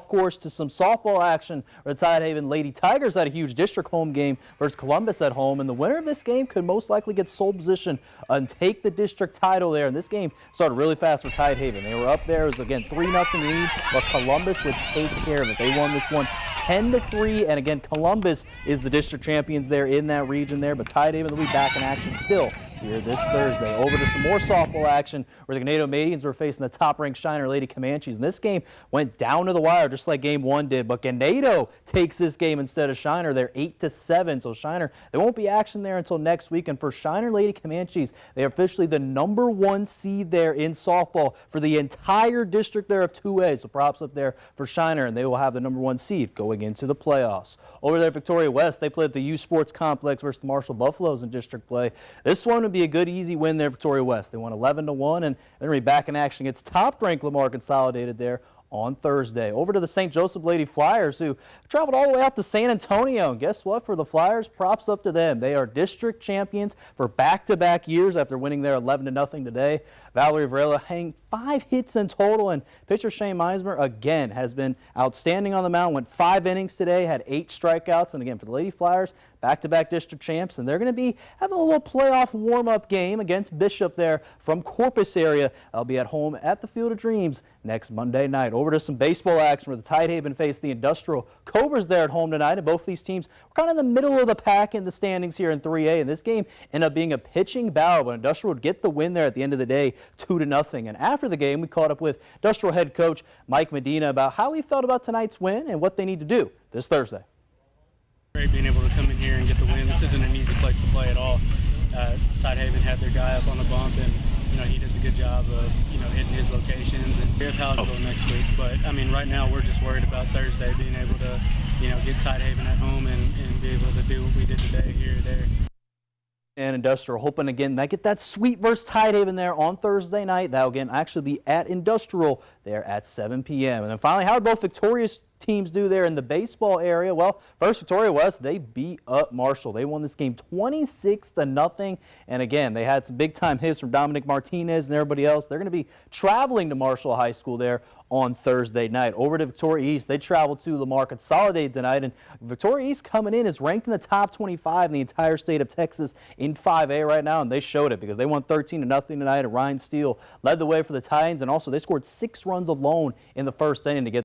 off course to some softball action where the Tidehaven Lady Tigers had a huge district home game versus Columbus at home, and the winner of this game could most likely get sole position and take the district title there. And this game started really fast for Tidehaven. They were up there. It was again 3-0 lead, but Columbus would take care of it. They won this one 10-3, and again Columbus is the district champions there in that region there, but Tidehaven will be back in action still here this Thursday. Over to some more softball action where the Ganado Maidens were facing the top-ranked Shiner Lady Comanches. And this game went down to the wire just like game one did, but Ganado takes this game instead of Shiner. They're 8-7, so Shiner, there won't be action there until next week. And for Shiner Lady Comanches, they are officially the #1 seed there in softball for the entire district there of 2A. So props up there for Shiner, and they will have the #1 seed going into the playoffs. Over there at Victoria West, they played at the U Sports Complex versus the Marshall Buffaloes in district play. This one would be a good, easy win there, Victoria West. They won 11-1, and they're going to be back in action against top-ranked Lamar Consolidated there on Thursday. Over to the St. Joseph Lady Flyers, who traveled all the way out to San Antonio. And guess what? For the Flyers, props up to them. They are district champions for back-to-back years after winning their 11-0 today. Valerie Varela hanging 5 hits in total, and pitcher Shane Meismer again has been outstanding on the mound. Went 5 innings today, had 8 strikeouts, and again for the Lady Flyers, back-to-back district champs, and they're going to be having a little playoff warm-up game against Bishop there from Corpus area. I'll be at home at the Field of Dreams next Monday night. Over to some baseball action where the Tidehaven faced the Industrial Cobras there at home tonight, and both these teams were kind of in the middle of the pack in the standings here in 3A, and this game ended up being a pitching battle, but Industrial would get the win there at the end of the day, 2-0. And after the game, we caught up with Industrial head coach Mike Medina about how he felt about tonight's win and what they need to do this Thursday. Great being able to come in here and get the win. This isn't an easy place to play at all. Tidehaven had their guy up on the bump, and he does a good job of hitting his locations, and we're eligible next week. But I mean, right now we're just worried about Thursday, being able to get Tidehaven at home and be able to do what we did today here or there. And Industrial hoping again they get that sweep versus Tidehaven there on Thursday night. That'll again actually be at Industrial there at 7 p.m. And then finally, how did both victorious teams do there in the baseball area? Well, first Victoria West, they beat up Marshall. They won this game 26-0. And again, they had some big time hits from Dominic Martinez and everybody else. They're going to be traveling to Marshall High School there on Thursday night. Over to Victoria East, they travel to Lamar Consolidated tonight, and Victoria East coming in is ranked in the top 25 in the entire state of Texas in 5A right now, and they showed it because they won 13-0 tonight, and Ryan Steele led the way for the Titans, and also they scored 6 runs alone in the first inning to get